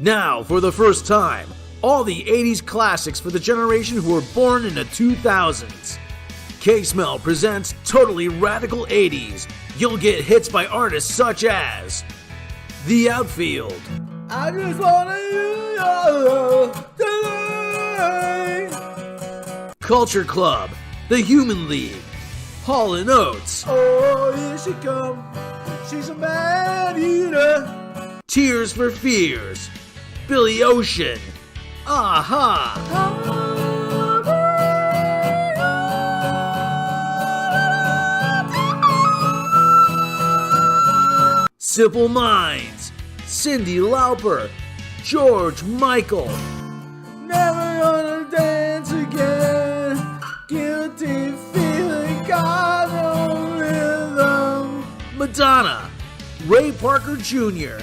Now, for the first time, all the 80s classics for the generation who were born in the 2000s. K-Smell presents Totally Radical 80s. You'll get hits by artists such as The Outfield, I just wanna you today. Culture Club, The Human League, Hall & Oates, Oh, here she come. She's a man eater. Tears for Fears, Billy Ocean, Aha! Simple Minds, Cyndi Lauper, George Michael, Never gonna dance again. Guilty feeling, got no rhythm. Madonna, Ray Parker Jr.,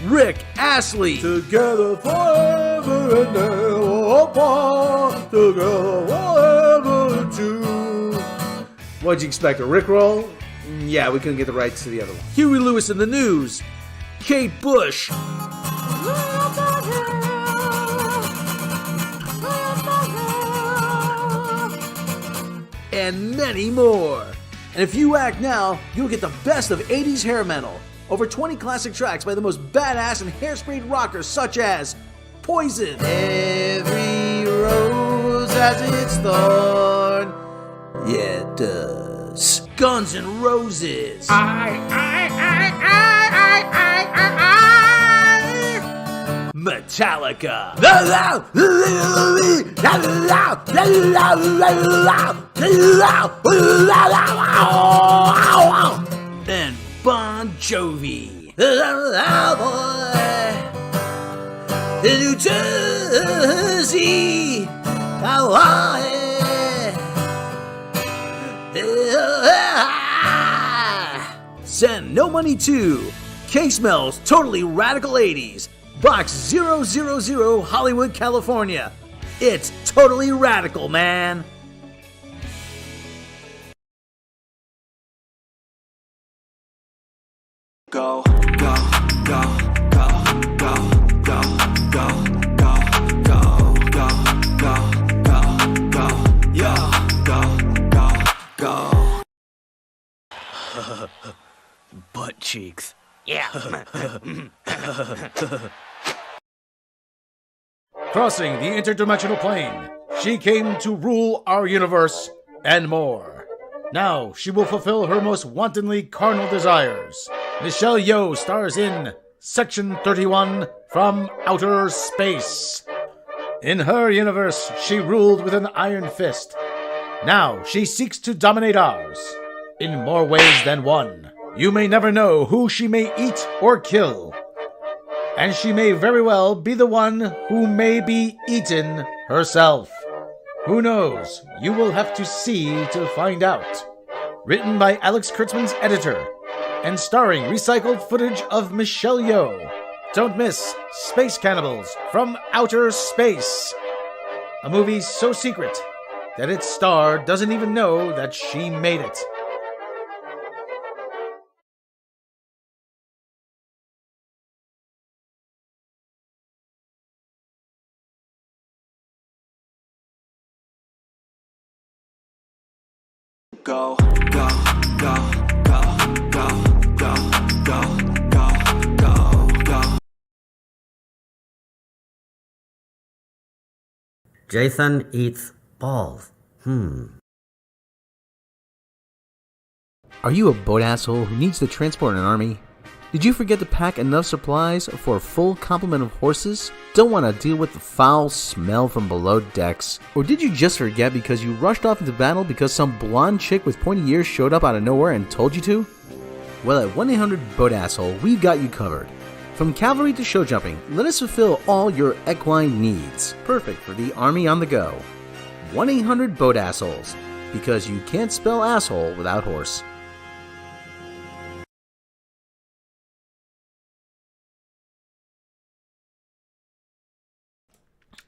Rick Astley, Together forever and never apart. Together forever two. What'd you expect, a Rickroll? Yeah, we couldn't get the rights to the other one. Huey Lewis in the News, Kate Bush, and many more. And if you act now, you'll get the best of 80s hair metal. Over 20 classic tracks by the most badass and hairsprayed rockers such as Poison, Every rose has its thorn. yeah it does, Guns N' Roses, Metallica, and Bon Jovi. New Jersey, Send no money to K-Smell's Totally Radical 80s, Box 000, Hollywood, California. It's totally radical, man. Go, go, go, go, go, go, go, go, go, go, go, go, go, yo, go, go, go. Butt cheeks. Yeah. Crossing the interdimensional plane, she came to rule our universe and more. Now she will fulfill her most wantonly carnal desires. Michelle Yeoh stars in Section 31 from Outer Space. In her universe, she ruled with an iron fist. Now she seeks to dominate ours in more ways than one. You may never know who she may eat or kill. And she may very well be the one who may be eaten herself. Who knows? You will have to see to find out. Written by Alex Kurtzman's editor, and starring recycled footage of Michelle Yeoh. Don't miss Space Cannibals from Outer Space. A movie so secret that its star doesn't even know that she made it. Go, go, go, go, go, go, go, go, go, go. Jason eats balls. Are you a boat asshole who needs to transport an army? Did you forget to pack enough supplies for a full complement of horses? Don't want to deal with the foul smell from below decks? Or did you just forget because you rushed off into battle because some blonde chick with pointy ears showed up out of nowhere and told you to? Well, at 1-800-BOAT-ASSHOLE, we've got you covered. From cavalry to show jumping, let us fulfill all your equine needs. Perfect for the army on the go. 1-800-BOAT-ASSHOLES, because you can't spell asshole without horse.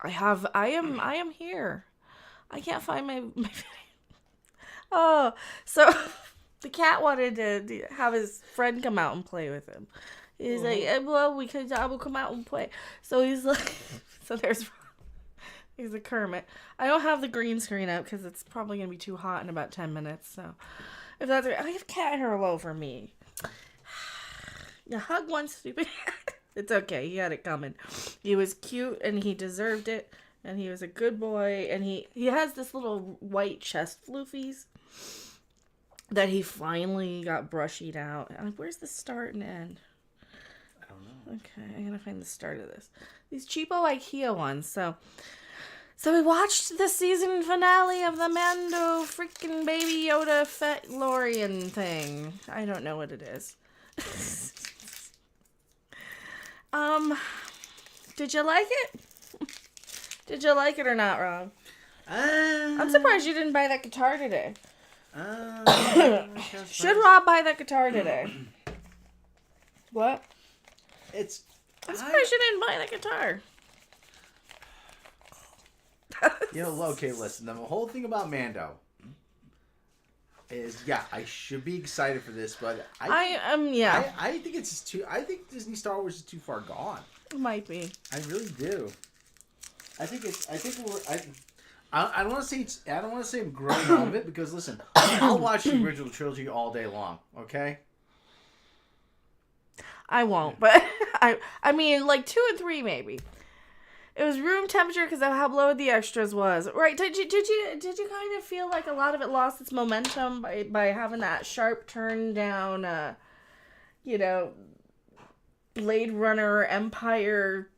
I am here. I can't find my Oh, so the cat wanted to have his friend come out and play with him. He's like, well, because I will come out and play. So he's like, so he's a Kermit. I don't have the green screen up because it's probably going to be too hot in about 10 minutes. So if that's right, I have cat hair all over me. You hug one stupid It's okay. He had it coming. He was cute and he deserved it. And he was a good boy. And he has this little white chest floofies that he finally got brushied out. Where's the start and end? I don't know. Okay, I gotta find the start of this. These cheapo IKEA ones. So we watched the season finale of the Mando freaking Baby Yoda Mandalorian thing. I don't know what it is. Did you like it? Did you like it or not, Rob? I'm surprised you didn't buy that guitar today. Should Rob buy that guitar today? What? I'm surprised you didn't buy that guitar. Okay, listen. The whole thing about Mando is, I should be excited for this, but I think it's just I think Disney Star Wars is too far gone. It might be. I really do. I don't want to say I'm growing out of it because listen, I'll watch the original trilogy all day long. Okay. I won't, but I mean, like 2 and 3 maybe. It was room temperature because of how low the extras was. Right? Did you kind of feel like a lot of it lost its momentum by having that sharp turn down, Blade Runner Empire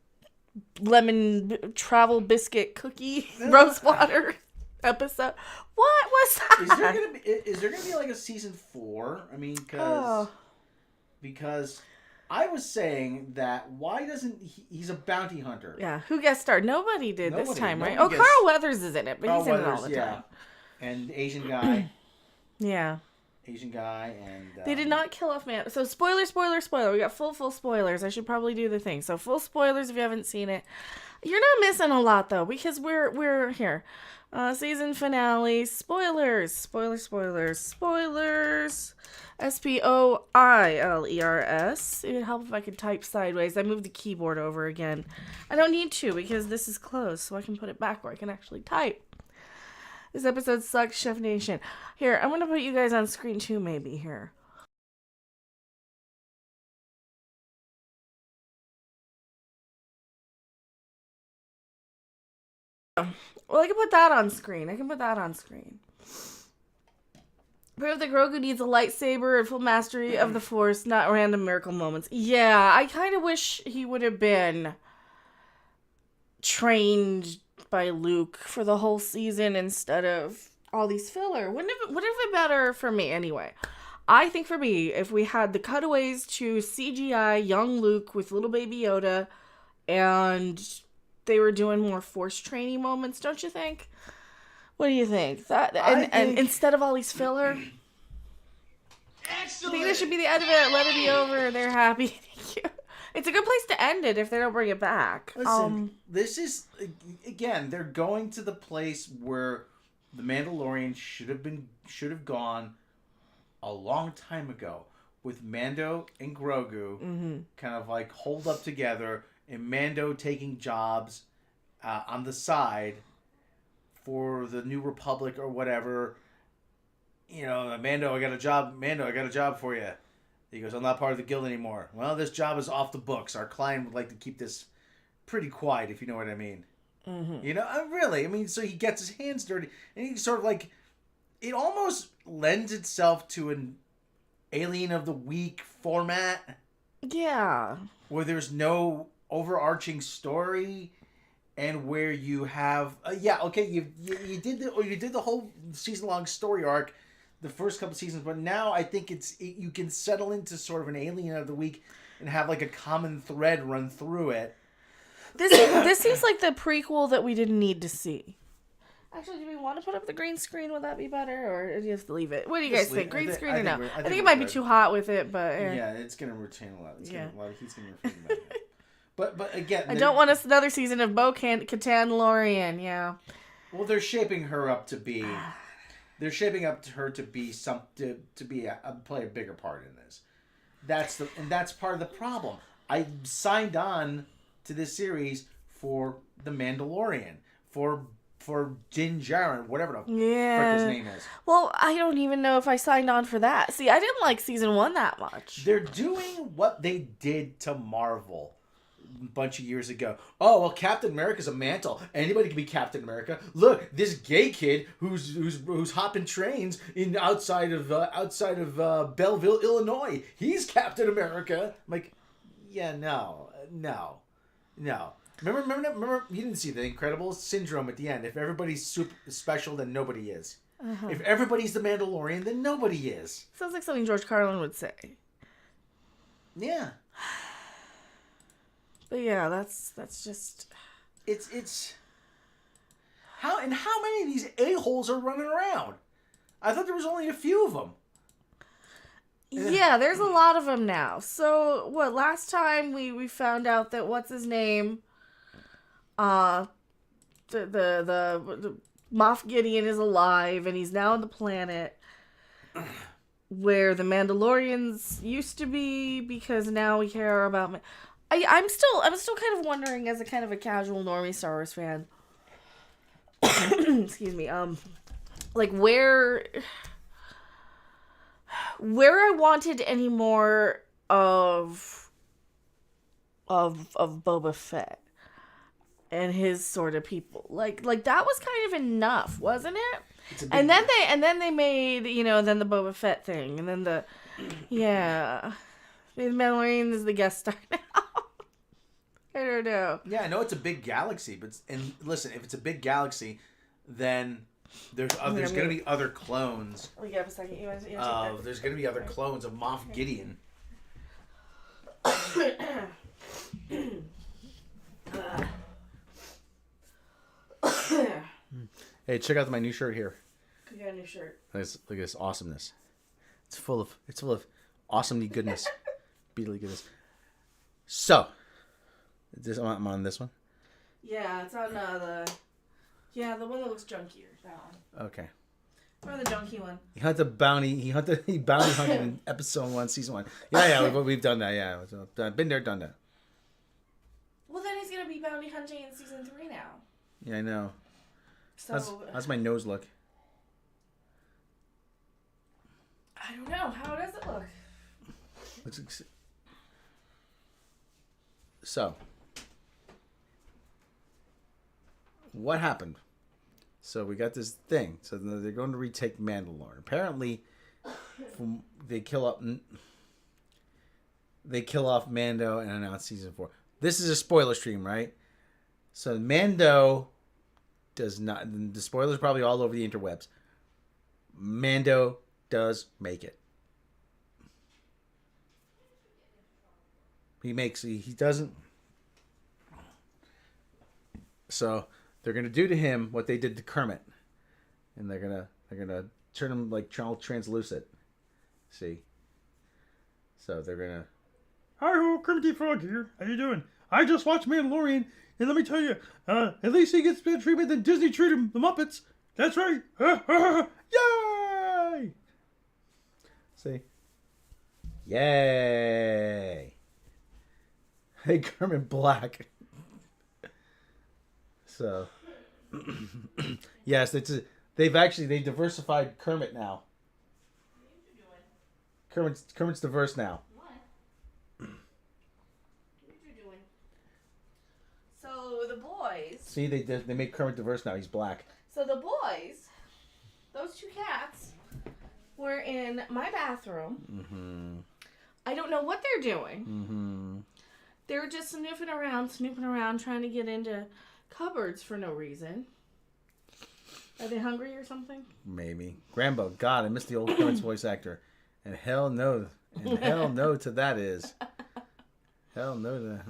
lemon travel biscuit cookie rose water episode? What was that? Is there gonna be like a season 4? I mean, because I was saying that why doesn't he's a bounty hunter? Yeah, who guest starred? Nobody did this time, right? Carl Weathers is in it, but he's in it all the time. And Asian guy. Yeah. Asian guy and they did not kill off man. So spoiler. We got full spoilers. I should probably do the thing. So full spoilers if you haven't seen it. You're not missing a lot though because we're here. Season finale spoilers. Spoilers. SPOILERS. It would help if I could type sideways. I moved the keyboard over again. I don't need to because this is closed, so I can put it back where I can actually type. This episode sucks, Chef Nation. Here, I'm going to put you guys on screen too, maybe, here. Well, I can put that on screen. Prove that Grogu needs a lightsaber and full mastery of the Force, not random miracle moments. Yeah, I kind of wish he would have been trained by Luke for the whole season instead of all these filler. Wouldn't have been better for me anyway. I think for me, if we had the cutaways to CGI young Luke with little baby Yoda and they were doing more Force training moments, don't you think? What do you think? And instead of all these filler? Excellent. I think this should be the end of it. Let it be over. They're happy. Thank you. It's a good place to end it if they don't bring it back. Listen, this is, again, they're going to the place where the Mandalorian should have gone a long time ago with Mando and Grogu kind of like holed up together and Mando taking jobs on the side for the New Republic or whatever. Mando, I got a job for you. He goes, I'm not part of the guild anymore. Well, this job is off the books. Our client would like to keep this pretty quiet, if you know what I mean. Mm-hmm. Really. I mean, so he gets his hands dirty. And he sort of like... It almost lends itself to an Alien of the Week format. Yeah. Where there's no overarching story. And where you have... you did the whole season-long story arc the first couple seasons, but now I think you can settle into sort of an Alien of the Week and have like a common thread run through it. This seems like the prequel that we didn't need to see. Actually, do we want to put up the green screen? Would that be better, or just leave it? What do you guys think? Green screen or no? I think it might be too hot with it, but yeah, it's gonna retain a lot. He's gonna retain But again, I don't want another season of Bo-Katan. Yeah. Well, they're shaping her up to be. They're shaping up to her to be play a bigger part in this. that's part of the problem. I signed on to this series for the Mandalorian, for Din Djarin, whatever the frick his name is. Well, I don't even know if I signed on for that. See, I didn't like season 1 that much. They're doing what they did to Marvel a bunch of years ago. Oh, well, Captain America's a mantle. Anybody can be Captain America. Look, this gay kid who's hopping trains in outside of Belleville, Illinois. He's Captain America. I'm like, yeah, no. Remember, you didn't see the Incredibles syndrome at the end. If everybody's super special, then nobody is. Uh-huh. If everybody's the Mandalorian, then nobody is. Sounds like something George Carlin would say. Yeah. But yeah, that's just... It's... How many of these a-holes are running around? I thought there was only a few of them. Yeah, there's a lot of them now. So, last time we found out that what's his name... the Moff Gideon is alive and he's now on the planet where the Mandalorians used to be, because now we care about... I'm still kind of wondering, as a kind of a casual normie Star Wars fan, excuse me, like where I wanted any more of Boba Fett and his sort of people. Like that was kind of enough, wasn't it? And then they made, then the Boba Fett thing, and then the Mandalorian is the guest star now. I don't know. Yeah, I know it's a big galaxy, and listen, if it's a big galaxy, then there's going to be other clones. Oh, you have a second. There's going to be other clones of Moff Gideon. Hey, check out my new shirt here. You got a new shirt. Look at this awesomeness. It's full of awesomely goodness, beatly goodness. So, I'm on this one. Yeah, it's on the one that looks junkier. That one. Okay. Or the junky one. He bounty hunted in episode 1, season 1. Yeah, we've done that. Yeah, been there, done that. Well, then he's gonna be bounty hunting in season 3 now. Yeah, I know. So how's my nose look? I don't know. How does it look? So, what happened? So we got this thing. So they're going to retake Mandalore. Apparently, they kill off Mando and announce season 4. This is a spoiler stream, right? So Mando does not. The spoilers are probably all over the interwebs. Mando does make it. He doesn't. So they're gonna do to him what they did to Kermit, and they're gonna turn him like translucent. See. So they're gonna. Hi-ho, Kermit the Frog here. How you doing? I just watched Mandalorian, and let me tell you, at least he gets better treatment than Disney treated the Muppets. That's right. Yay! See. Yay! Hey, Kermit Black. So, yes, they diversified Kermit now. Kermit's diverse now. What are you doing? So the boys. See, they made Kermit diverse now. He's black. So the boys, those 2 cats, were in my bathroom. Mm-hmm. I don't know what they're doing. Mm-hmm. They were just snooping around, trying to get into cupboards for no reason. Are they hungry or something? Maybe. Grambo, God, I missed the old Kermit's voice actor. And hell no. And hell no to that is. Hell no to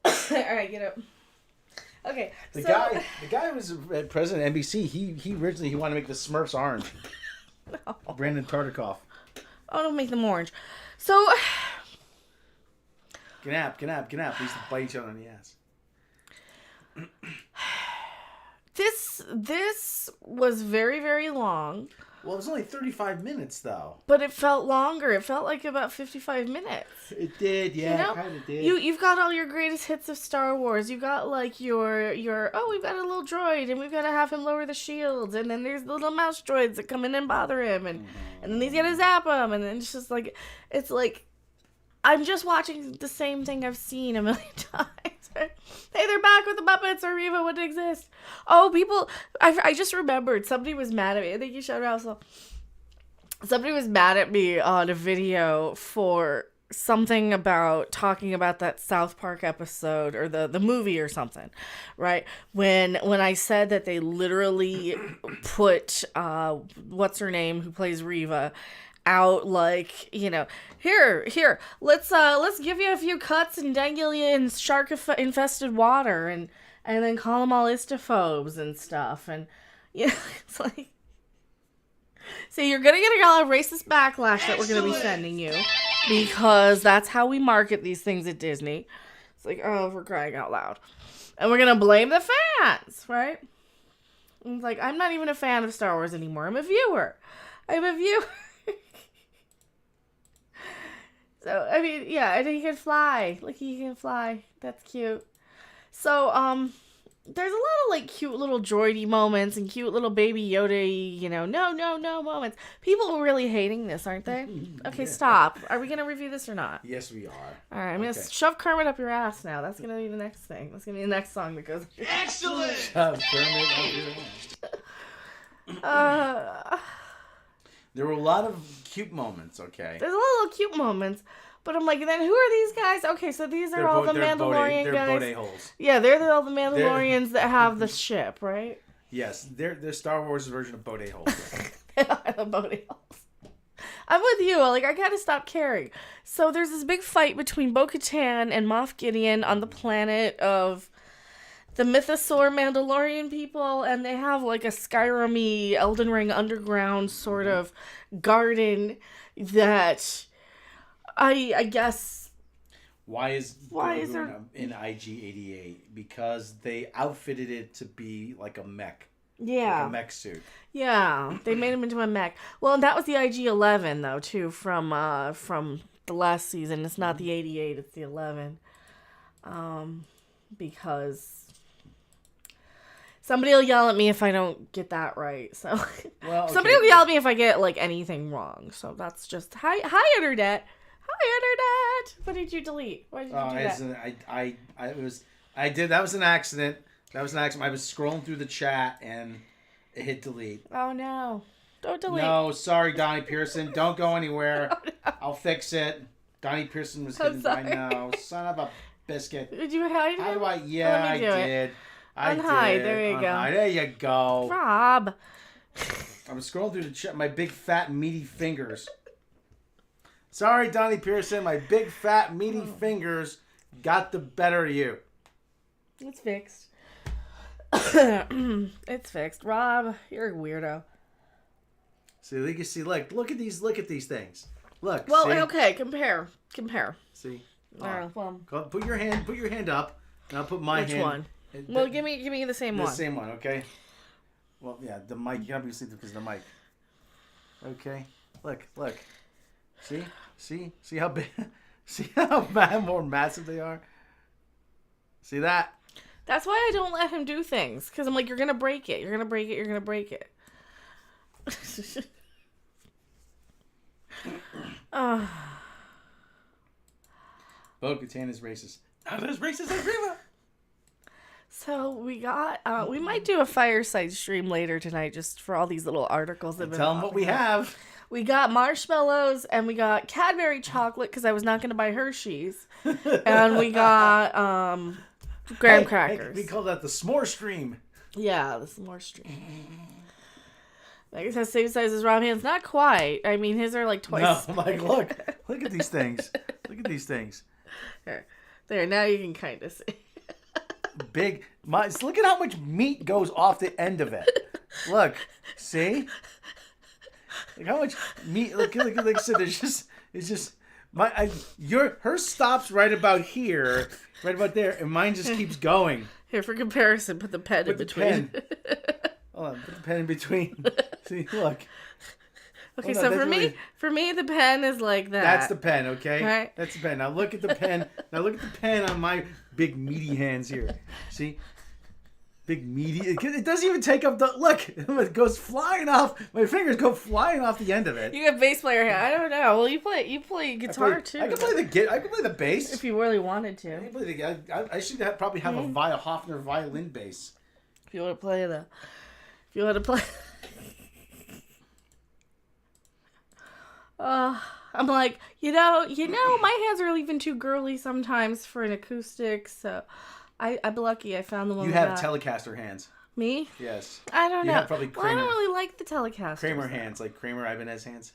that. Alright, get up. Okay. The guy who was at president of NBC, he originally wanted to make the Smurfs orange. No. Brandon Tartikoff. Oh, don't make them orange. So Gnap. We used to bite each other on the ass. This was very, very long. Well, it was only 35 minutes, though. But it felt longer. It felt like about 55 minutes. It did, yeah, You know? it kind of did. You've got all your greatest hits of Star Wars. You've got, like, your we've got a little droid, and we've got to have him lower the shields, and then there's the little mouse droids that come in and bother him, and then he's got to zap him, and then it's like, I'm just watching the same thing I've seen a million times. Hey, they're back with the Muppets, or Reva wouldn't exist. Oh, people, I just remembered, somebody was mad at me. I think you showed it also. Somebody was mad at me on a video for something about talking about that South Park episode, or the movie or something, right? When I said that they literally put, what's her name, who plays Reva, out, like, you know, here, let's give you a few cuts and dangle you in shark infested water, and then call them all istophobes and stuff, and yeah, it's like, so you're gonna get a lot of racist backlash that we're gonna be sending you, because that's how we market these things at Disney. It's like, oh, for crying out loud, and we're gonna blame the fans, right? And it's like, I'm not even a fan of Star Wars anymore. I'm a viewer. So, I mean, yeah, and he can fly. Like, he can fly. That's cute. So, there's a lot of, like, cute little droidy moments and cute little baby Yoda, you know, no moments. People are really hating this, aren't they? Okay, yeah. Stop. Are we going to review this or not? Yes, we are. All right, I'm going to shove Kermit up your ass now. That's going to be the next thing. That's going to be the next song that goes. Excellent! Shove Kermit up your ass. There were a lot of cute moments, okay? There's a lot of little cute moments, but I'm like, then who are these guys? Okay, so these are all the Mandalorian guys. They're holes. Yeah, they're all the Mandalorians that have the ship, right? Yes, they're Star Wars version of Bode holes. They are the Bode holes. I'm with you. Like, I gotta stop caring. So there's this big fight between Bo-Katan and Moff Gideon on the planet of the Mythosaur Mandalorian people, and they have like a Skyrim-y Elden Ring underground sort of garden that I guess. Why is there in IG-88? Because they outfitted it to be like a mech. Yeah. Like a mech suit. Yeah, they made him into a mech. Well, and that was the IG-11 though too from the last season. It's not the 88, it's the 11. Because somebody will yell at me if I don't get that right. So well, okay. Somebody will yell at me if I get like anything wrong. So that's just hi internet. Hi internet. What did you delete? Why did you do that? That was an accident. I was scrolling through the chat and it hit delete. Oh no. Don't delete. No, sorry, Donnie Pearson. Don't go anywhere. Oh, no. I'll fix it. Donnie Pearson was hidden. I know. Son of a biscuit. Did you hide How him? do I? Yeah, I did. Unhide. There you go. There you go. Rob. I was scrolling through the chat. My big fat meaty fingers. Sorry, Donnie Pearson. My big fat meaty fingers got the better of you. It's fixed. It's fixed. Rob, you're a weirdo. See, you can see. Look at these things. Look. Well, see? okay. Compare. See. Well, put your hand up, and I'll put my hand. Which one? Well, give me the same one. The same one, okay? Well, yeah, the mic. You gotta be listening because of the mic. Okay. Look. See how big? See how more massive they are? See that? That's why I don't let him do things. Because I'm like, you're going to break it. You're going to break it. Bo-Katan is racist. Not as racist as Reva. So we got, we might do a fireside stream later tonight just for all these little articles. That Tell them what we have. We got marshmallows and we got Cadbury chocolate because I was not going to buy Hershey's. And we got graham crackers. We call that the s'more stream. Yeah, the s'more stream. I guess that's the same size as Rob Hands. Not quite. I mean, his are like twice. No, like, look at these things. There, now you can kind of see. Big. Look at how much meat goes off the end of it. Look, see? Like how much meat? Look. So it's just hers stops right about here, right about there, and mine just keeps going. Here for comparison, put the pen in between. Hold on, put the pen in between. See, look. Okay, Oh, no, so that's for me, the pen is like that. That's the pen, okay? Right. That's the pen. Now look at the pen. Now look at the pen on my big meaty hands here. See? Big meaty. It doesn't even take up the. Look, it goes flying off. My fingers go flying off the end of it. You got bass player hand. I don't know. Well, you play guitar too. I can play the bass. If you really wanted I to. can play I should probably have a Hofner violin bass. If you want to play the. If you want to play. I'm like, you know, my hands are even too girly sometimes for an acoustic, so I'm lucky I found the one. You have Telecaster hands. Me? Yes. I don't You know. have probably Well, I don't really like the Telecaster. Kramer hands, like Kramer Ibanez hands.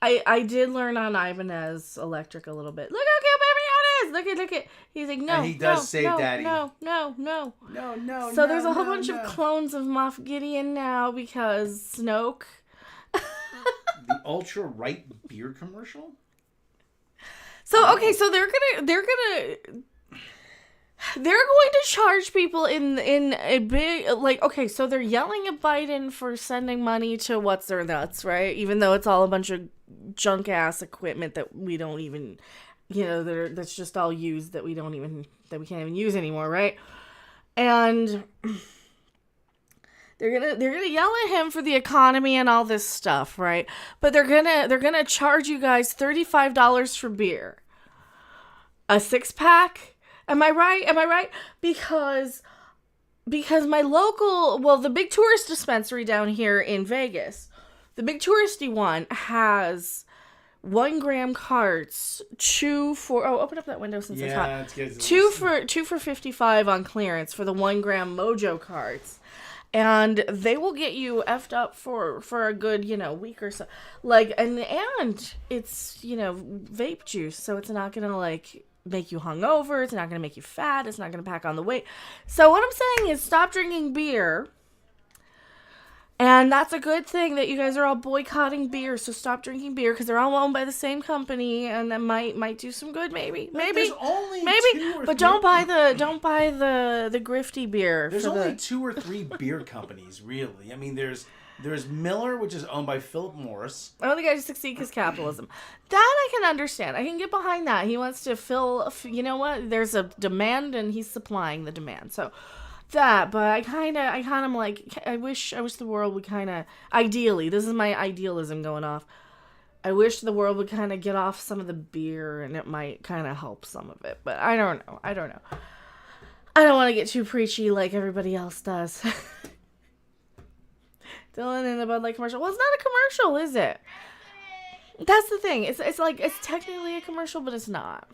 I did learn on Ibanez electric a little bit. Look how cute baby it is. Look at. He's like, no, And he does no, say no, daddy. No. No. So there's a whole bunch of clones of Moff Gideon now because Snoke. The ultra right beer commercial. So okay, so they're going to charge people in a big, like, okay, so they're yelling at Biden for sending money to what's their nuts, right? Even though it's all a bunch of junk ass equipment that we don't even, that's just all used that we can't even use anymore, right? And they're gonna yell at him for the economy and all this stuff, right? But they're gonna charge you guys $35 for beer, a 6-pack. Am I right? Because my local, the big tourist dispensary down here in Vegas, the big touristy one has 1 gram carts, open up that window since it's hot. It's good. Two for $55 on clearance for the 1 gram Mojo carts. And they will get you effed up for a good, week or so. Like, and it's, vape juice, so it's not gonna, like, make you hungover. It's not gonna make you fat. It's not gonna pack on the weight. So what I'm saying is stop drinking beer. And that's a good thing that you guys are all boycotting beer. So stop drinking beer because they're all owned by the same company, and that might do some good. Maybe. There's only maybe. 2 or But 3 don't buy the grifty beer. There's only 2 or 3 beer companies, really. I mean, there's Miller, which is owned by Philip Morris. I don't think I just succeed because capitalism. That I can understand. I can get behind that. He wants to fill. You know what? There's a demand, and he's supplying the demand. So. That, but I kind of am like, I wish the world would kind of, ideally, this is my idealism going off, I wish the world would kind of get off some of the beer, and it might kind of help some of it, but I don't know. I don't want to get too preachy like everybody else does. Dylan in the Bud Light commercial. Well, it's not a commercial, is it? That's the thing. It's like, it's technically a commercial, but it's not.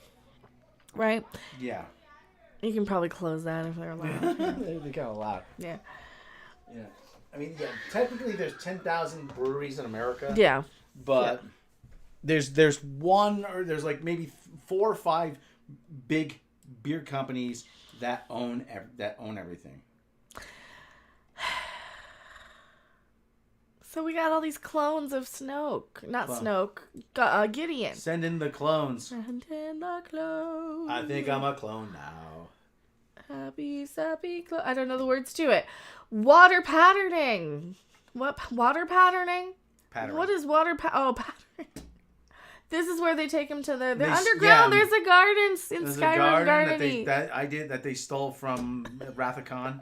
Right? Yeah. You can probably close that if they're allowed. They're kind of loud. Yeah. Yeah. I mean, technically there's 10,000 breweries in America. Yeah. But there's one, or there's like maybe 4 or 5 big beer companies that own everything. So we got all these clones of Snoke. Not Snoke. Gideon. Send in the clones. Send in the clones. I think I'm a clone now. Happy, sappy clone. I don't know the words to it. Water patterning. What? Water patterning? Pattern. What is water patterning? This is where they take him to the underground. Yeah, there's a garden in there's Skyrim a garden that they stole from Wrath of Khan.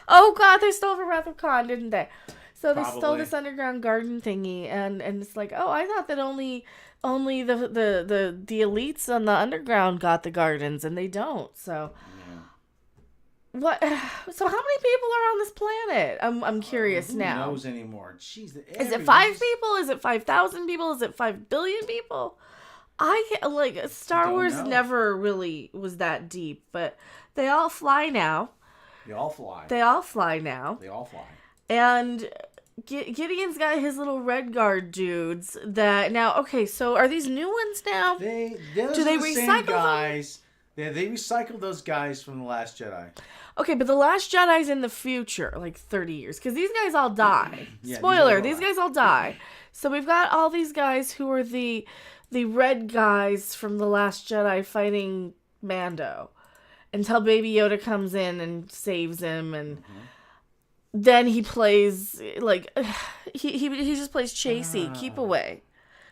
Oh God, they stole from Wrath of Khan, didn't they? So they Probably. stole this underground garden thingy, and it's like, oh, I thought that only the elites on the underground got the gardens, and they don't. So, what? So how many people are on this planet? I'm curious now. Who knows anymore? Jeez, is it 5 people? Is it 5,000 people? Is it 5 billion people? I can't, like, Star Wars never really was that deep, but they all fly now. They all fly. And Gideon's got his little Red Guard dudes that now, okay, so are these new ones now? Do they recycle guys? Them? They recycled those guys from The Last Jedi. Okay, but The Last Jedi's in the future, like 30 years, because these guys all die. Spoiler, these guys all die. So we've got all these guys who are the red guys from The Last Jedi fighting Mando until Baby Yoda comes in and saves him, and then he plays like he just plays chasey, keep away,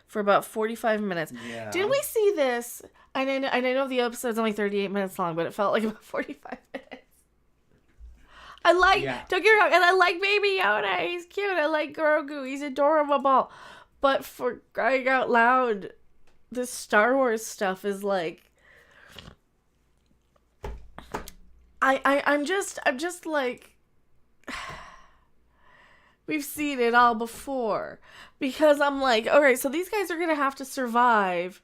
for about 45 minutes. Yeah. Didn't we see this? I know the episode's only 38 minutes long, but it felt like about 45 minutes. Don't get me wrong, and I like Baby Yoda. He's cute. I like Grogu. He's adorable. But for crying out loud, this Star Wars stuff is like, I'm just like, we've seen it all before. Because I'm like, all right, so these guys are going to have to survive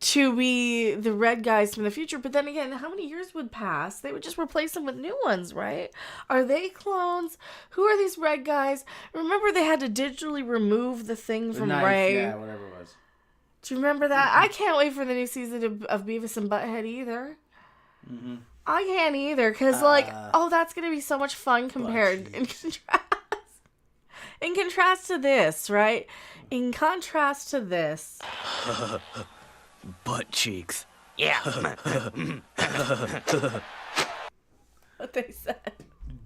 to be the red guys from the future. But then again, how many years would pass? They would just replace them with new ones, right? Are they clones? Who are these red guys? Remember they had to digitally remove the thing from Rey? Yeah, whatever it was. Do you remember that? I can't wait for the new season of Beavis and Butthead either. Mm-hmm. I can't either, because that's going to be so much fun compared in contrast to this, right? In contrast to this. Butt cheeks. Yeah. What they said.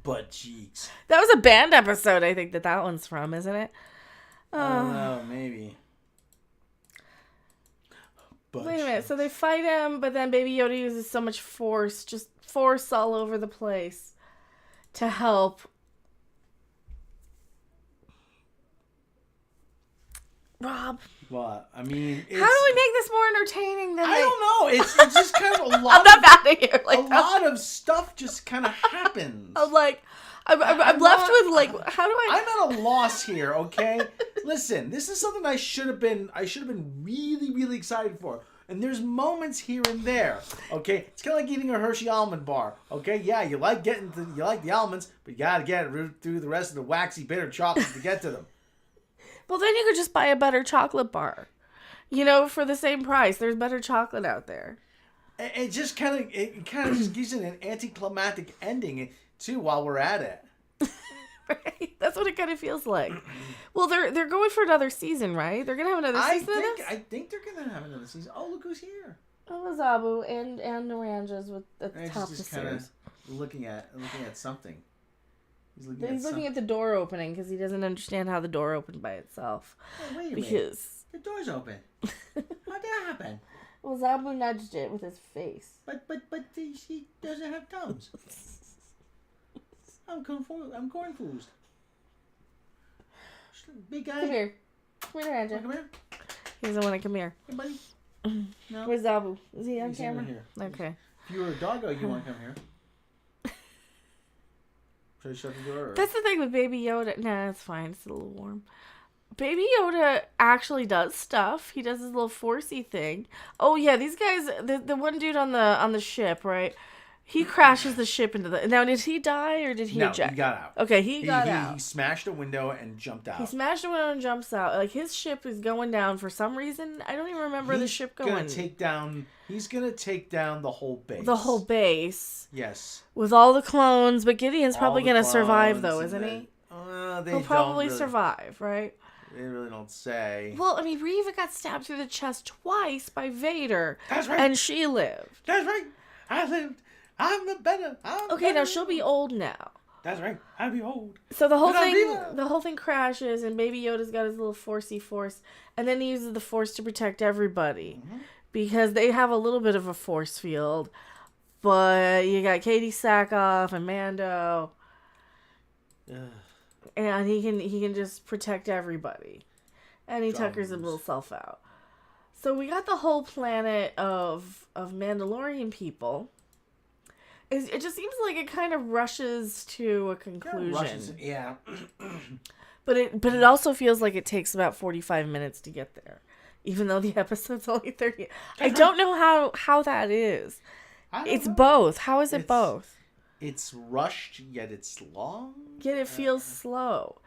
Butt cheeks. That was a band episode, I think that one's from, isn't it? I don't know, maybe. Wait a minute, so they fight him, but then Baby Yoda uses so much force, just force all over the place to help. Rob. What? I mean, how do we make this more entertaining than I don't know. It's just kind of a lot. I'm not mad at you. Like, a lot of stuff just kind of happens. I'm like, I'm left with like, how do I? I'm at a loss here. Okay, listen. This is something I should have been really, really excited for. And there's moments here and there. Okay, it's kind of like eating a Hershey almond bar. Okay, yeah, you like the almonds, but you gotta get it through the rest of the waxy, bitter chocolate to get to them. Well, then you could just buy a better chocolate bar. For the same price. There's better chocolate out there. It just kind of just gives it an anticlimactic ending too. While we're at it, right? That's what it kind of feels like. Well, they're going for another season, right? They're gonna have another season of this. I think they're gonna have another season. Oh, look who's here! Oh, Zabu and Naranja's at the top of the just kind of series. looking at something. He's looking at the door opening because he doesn't understand how the door opened by itself. Oh, wait a minute. The door's open. How'd that happen? Well, Zabu nudged it with his face. But he doesn't have thumbs. I'm confused. Big guy. Come here, Naranja. Come here. He doesn't want to come here. Hey, buddy. No. Where's Zabu? Is he on He's camera? Here. Okay. If you were a doggo, you want to come here. Should I shut the door? Or? That's the thing with Baby Yoda. Nah, it's fine. It's a little warm. Baby Yoda actually does stuff. He does his little forcey thing. Oh yeah, these guys. The one dude on the ship, right? He crashes the ship into the. Now, did he die or did he eject? No, he got out. Okay, he got out. He smashed a window and jumped out. He smashed a window and jumps out. Like, his ship is going down for some reason. I don't even remember the ship going. He's gonna take down the whole base. The whole base. Yes. With all the clones, but Gideon's probably gonna survive though, isn't he? He'll probably survive, right? They really don't say. Well, I mean, Reva got stabbed through the chest twice by Vader. That's right. And she lived. That's right. I lived. I'm the better. Now she'll be old now. That's right. I'll be old. So the whole thing crashes, and Baby Yoda's got his little forcey force, and then he uses the force to protect everybody, because they have a little bit of a force field. But you got Katie Sackhoff and Mando, and he can just protect everybody, and he tuckers himself out. So we got the whole planet of Mandalorian people. It just seems like it kind of rushes to a conclusion. Yeah. But it also feels like it takes about 45 minutes to get there, even though the episode's only 30. I don't know how that is. It's both. How is it both? It's rushed, yet it's long. Yet it feels slow.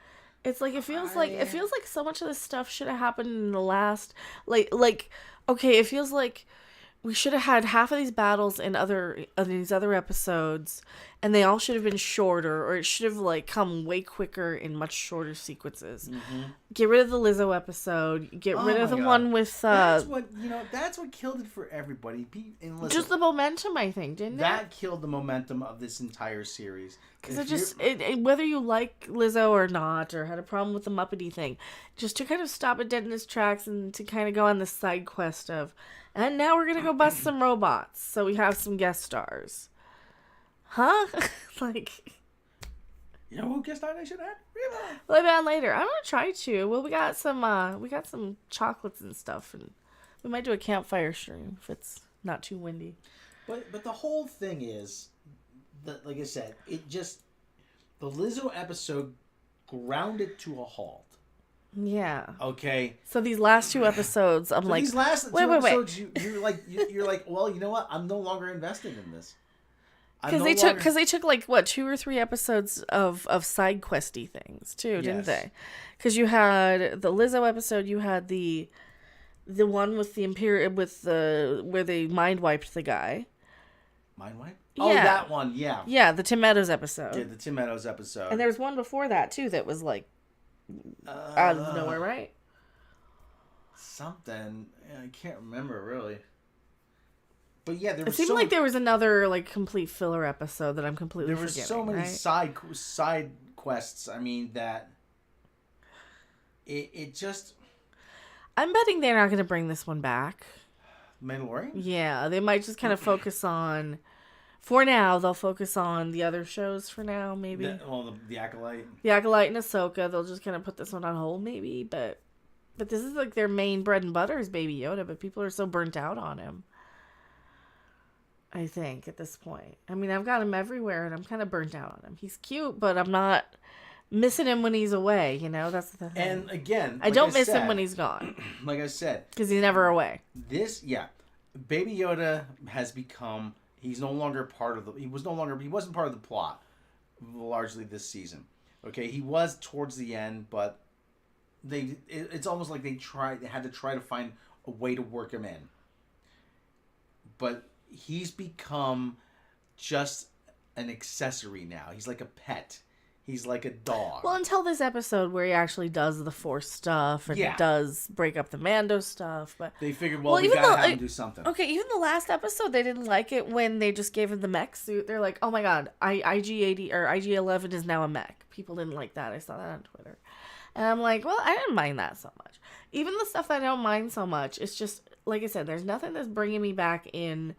It's like it feels like so much of this stuff should have happened in the last okay, it feels like we should have had half of these battles in these other episodes, And they all should have been shorter, or it should have like come way quicker in much shorter sequences. Get rid of the Lizzo episode. Get rid of the one with that's what killed it for everybody. And listen, just the momentum, I think, didn't it? that killed the momentum of this entire series. Because whether you like Lizzo or not, or had a problem with the Muppety thing, just to kind of stop it dead in its tracks and to kind of go on the side quest of, and now we're gonna go bust some robots, so we have some guest stars. Huh? Like, you know who guest starred I should have? Reba. We'll be on later. I'm gonna try to. Well, we got some chocolates and stuff, and we might do a campfire stream if it's not too windy. But the whole thing is that, like I said, the Lizzo episode grounded to a halt. Yeah. Okay. So these last 2 episodes, I'm like, these last two episodes, you're like, well, you know what? I'm no longer invested in this. Because they took like what 2 or 3 episodes of side questy things too, didn't they? Because you had the Lizzo episode, you had the one with the where they mind wiped the guy. Mind wipe? Oh, yeah. that one, yeah. Yeah, the Tim Meadows episode. Yeah, the Tim Meadows episode. And there was one before that too that was like out of nowhere, right? Something I can't remember really. But yeah, it seemed like there was another like complete filler episode that I'm completely forgetting. There were so many side quests. I mean that it just. I'm betting they're not going to bring this one back. Mandalorian? Yeah, they might just kind of focus on. For now, they'll focus on the other shows. For now, maybe. The Acolyte. The Acolyte and Ahsoka. They'll just kind of put this one on hold, maybe. But this is like their main bread and butter is Baby Yoda. But people are so burnt out on him. I think at this point. I mean, I've got him everywhere, and I'm kind of burnt out on him. He's cute, but I'm not missing him when he's away. You know, that's the thing. And again, I don't miss him when he's gone. Like I said, because he's never away. Baby Yoda has become. He wasn't part of the plot largely this season. Okay, he was towards the end, but it's almost like they had to try to find a way to work him in. But he's become just an accessory now. He's like a pet. He's like a dog. Well, until this episode where he actually does the Force stuff and does break up the Mando stuff, but they figured, we gotta have him do something. Okay, even the last episode, they didn't like it when they just gave him the mech suit. They're like, "Oh my god, IG-80 or IG-11 is now a mech." People didn't like that. I saw that on Twitter, and I'm like, "Well, I didn't mind that so much." Even the stuff that I don't mind so much, it's just like I said, there's nothing that's bringing me back in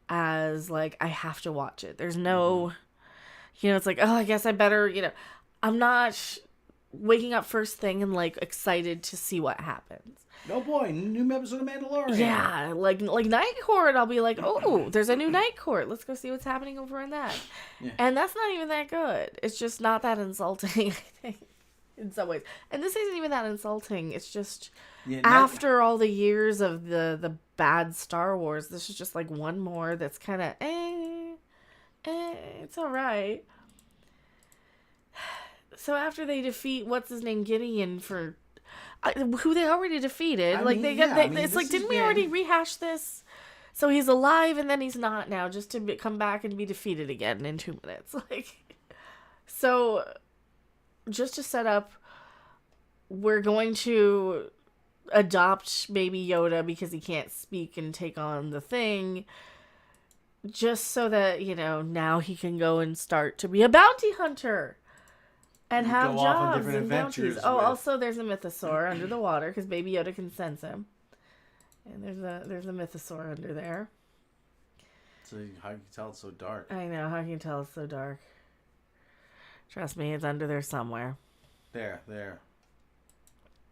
as like I have to watch it. There's no. It's like, oh, I guess I better, I'm not waking up first thing and, like, excited to see what happens. No boy, new episode of Mandalorian. Yeah, like Night Court, I'll be like, oh, there's a new Night Court. Let's go see what's happening over in that. Yeah. And that's not even that good. It's just not that insulting, I think, in some ways. And this isn't even that insulting. It's just, after all the years of the bad Star Wars, this is just, like, one more that's kind of, it's all right. So after they defeat what's-his-name Gideon for who they already defeated, it's like, didn't we already rehash this? So he's alive and then he's not now, just to come back and be defeated again in 2 minutes. Like, so just to set up, we're going to adopt Baby Yoda because he can't speak and take on the thing. Just so that, now he can go and start to be a bounty hunter. And have jobs and bounties. Oh, also there's a mythosaur under the water because Baby Yoda can sense him. And there's a mythosaur under there. So how can you tell it's so dark? I know, how can you tell it's so dark? Trust me, it's under there somewhere. There.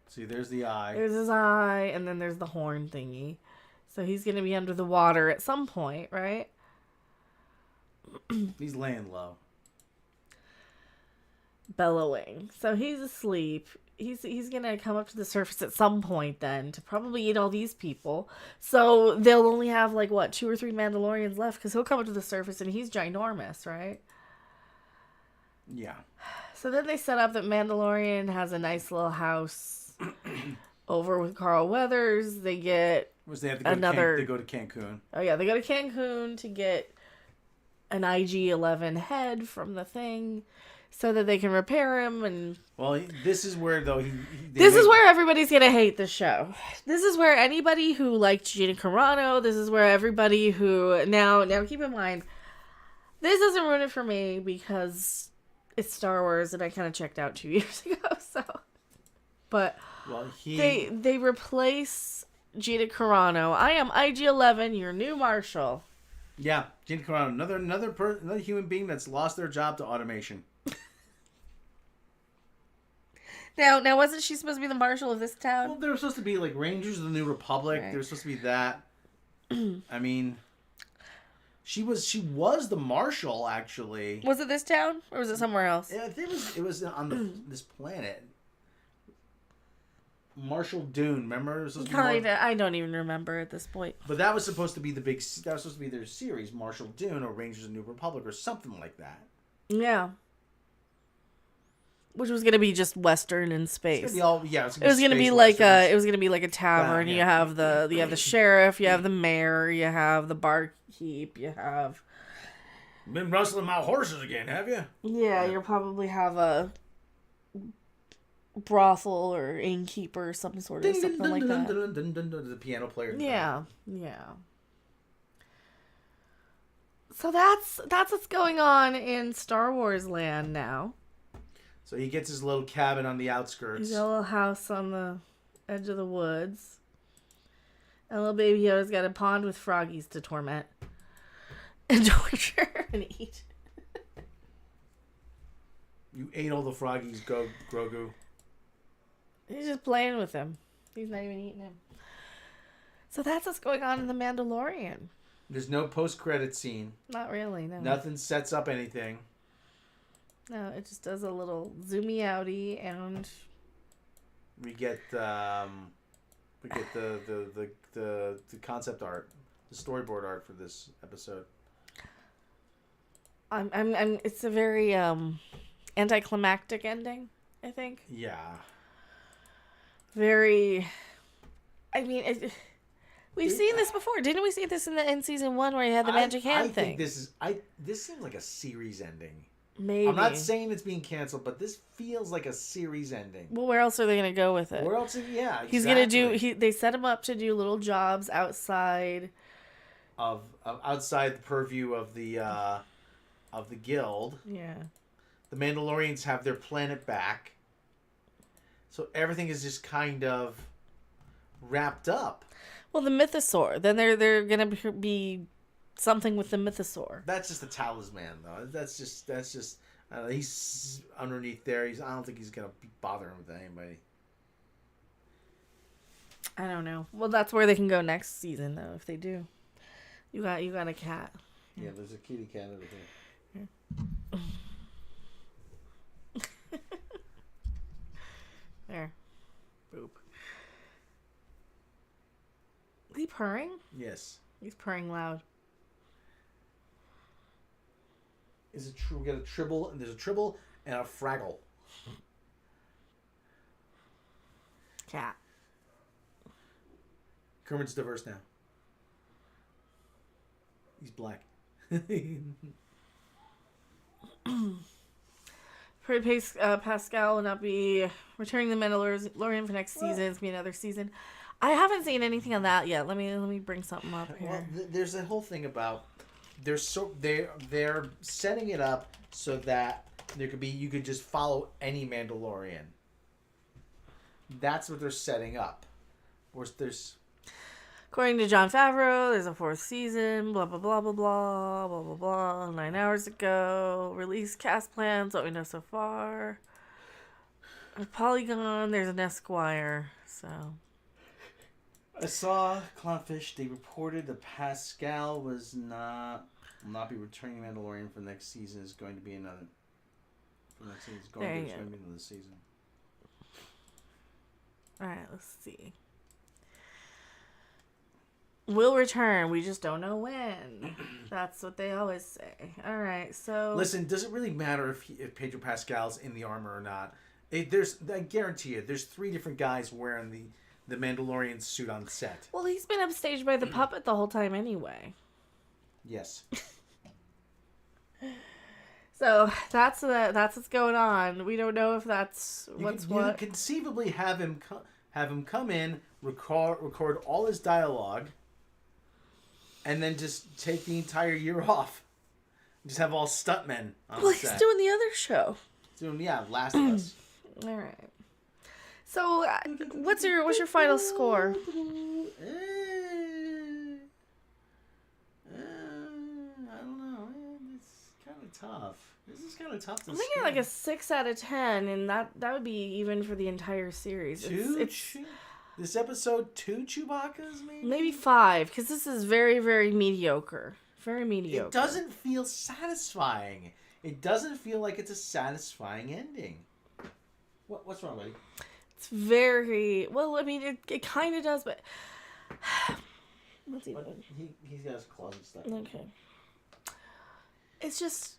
See, there's the eye. There's his eye, and then there's the horn thingy. So he's going to be under the water at some point, right? He's laying low. Bellowing. So he's asleep. He's gonna come up to the surface at some point then to probably eat all these people. So they'll only have 2 or 3 Mandalorians left because he'll come up to the surface and he's ginormous, right? Yeah. So then they set up that Mandalorian has a nice little house over with Carl Weathers. They get they have to go they go to Cancun. Oh yeah, they go to Cancun to get an IG-11 head from the thing so that they can repair him. And Well, this is where, though, this is where everybody's going to hate the show. This is where anybody who liked Gina Carano, this is where everybody who... Now keep in mind, this doesn't ruin it for me because it's Star Wars and I kind of checked out 2 years ago, so... But they replace Gina Carano. I am IG-11, your new Marshal. Yeah, Gina Carano, another human being that's lost their job to automation. Now, wasn't she supposed to be the Marshal of this town? Well, they were supposed to be like Rangers of the New Republic. Right. They were supposed to be that. I mean, she was the Marshal, actually. Was it this town or was it somewhere else? Yeah, I think it was on this planet. Marshall Dune, remember? It was supposed to be I don't even remember at this point. But that was supposed to be that was supposed to be their series, Marshall Dune or Rangers of the New Republic or something like that. Yeah. Which was gonna be just Western in space. It was gonna be like a tavern. Yeah. You have the sheriff, you have the mayor, you have the barkeep, you have. Been rustling my horses again, have you? Yeah, you'll probably have a brothel or innkeeper or some sort of something like that. The piano player. Yeah. So that's what's going on in Star Wars land now. So he gets his little cabin on the outskirts. He's got a little house on the edge of the woods. And little baby Yoda's got a pond with froggies to torment. And torture and eat. You ate all the froggies, Grogu. He's just playing with him. He's not even eating him. So that's what's going on in The Mandalorian. There's no post-credit scene. Not really, no. Nothing sets up anything. No, it just does a little zoomy outy and We get the concept art, the storyboard art for this episode. it's a very anticlimactic ending, I think. Yeah. Very. I mean, we've seen this before, didn't we? See this in season 1 where you had the magic hand thing. This seems like a series ending. Maybe. I'm not saying it's being canceled, but this feels like a series ending. Well, where else are they gonna go with it? Where else? Yeah, exactly. He's gonna do. They set him up to do little jobs outside of outside the purview of the guild. Yeah. The Mandalorians have their planet back, so everything is just kind of wrapped up. Well, the mythosaur. Then they're gonna be something with the mythosaur. That's just a talisman, though. That's just. He's underneath there. I don't think he's gonna be bothering with anybody. I don't know. Well, that's where they can go next season, though. If they do, you got a cat. Yeah, there's a kitty cat over here. There. Boop. Is he purring? Yes. He's purring loud. Is it true? We got a tribble, and there's a tribble and a fraggle. Cat. Kermit's diverse now. He's black. Pascal will not be returning the Mandalorian for next season. It's gonna be another season. I haven't seen anything on that yet. Let me bring something up here. Well, there's a whole thing about they're setting it up so that you could just follow any Mandalorian. That's what they're setting up. According to Jon Favreau, there's a 4th season, blah, blah, blah, blah, blah, blah, blah, blah. 9 hours ago. Release cast plans, what we know so far. At Polygon, there's an Esquire, so. I saw Clownfish. They reported that Pascal will not be returning Mandalorian for next season. Is going to be another. For next season, it's going to be another season. All right, let's see. Will return. We just don't know when. That's what they always say. All right, so listen. Does it really matter if Pedro Pascal's in the armor or not? I guarantee you, there's 3 different guys wearing the Mandalorian suit on set. Well, he's been upstaged by the puppet the whole time anyway. Yes. So that's what's going on. We don't know if that's what's You what. could conceivably have him come in, record all his dialogue, and then just take the entire year off. Just have all stuntmen on Well, set. he's doing the other show. Doing Last of Us. All right. So, what's your final score? I don't know. It's kind of tough. This is kind of tough to I'm thinking like a 6 out of 10, and that would be even for the entire series. This episode 2 Chewbacca's maybe 5, because this is very, very mediocre. Very mediocre. It doesn't feel satisfying. It doesn't feel like it's a satisfying ending. What's wrong, buddy? It's very well. I mean, it kind of does, but what's he doing? He's got his closet stuff. Okay. It's just,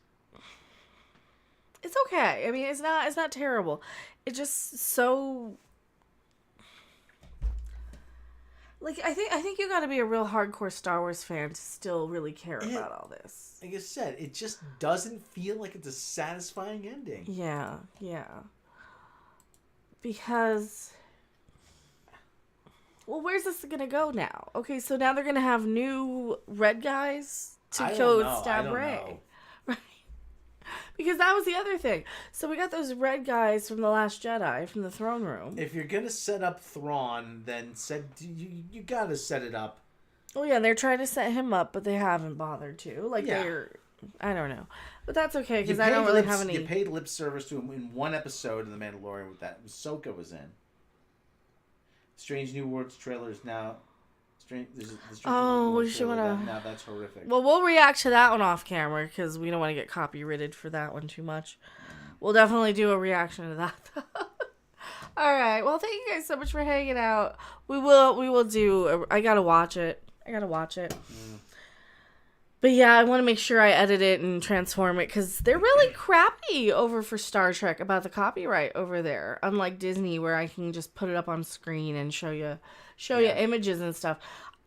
it's okay. I mean, it's not terrible. It's just so. Like, I think you got to be a real hardcore Star Wars fan to still really care about all this. Like I said, it just doesn't feel like it's a satisfying ending. Yeah. Because, well, where's this gonna go now? Okay, so now they're gonna have new red guys to go stab Rey, right? Because that was the other thing. So we got those red guys from The Last Jedi from the throne room. If you're gonna set up Thrawn, then you gotta set it up. Oh yeah, they're trying to set him up, but they haven't bothered to. Like Yeah. I don't know, but that's okay because I don't really have any. You paid lip service to him in one episode of The Mandalorian with that Ahsoka was in. Strange New Worlds trailer is now. We should wanna. Now that's horrific. Well, we'll react to that one off camera because we don't want to get copyrighted for that one too much. We'll definitely do a reaction to that. All right. Well, thank you guys so much for hanging out. We will do. I gotta watch it. But yeah, I want to make sure I edit it and transform it because they're really crappy over for Star Trek about the copyright over there. Unlike Disney, where I can just put it up on screen and show you images and stuff.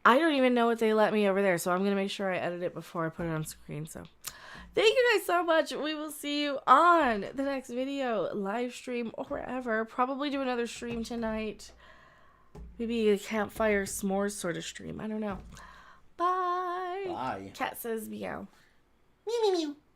I don't even know what they let me over there, so I'm gonna make sure I edit it before I put it on screen. So, thank you guys so much. We will see you on the next video, live stream, or wherever. Probably do another stream tonight. Maybe a campfire s'mores sort of stream. I don't know. Bye. Bye. Cat says meow. Meow meow meow.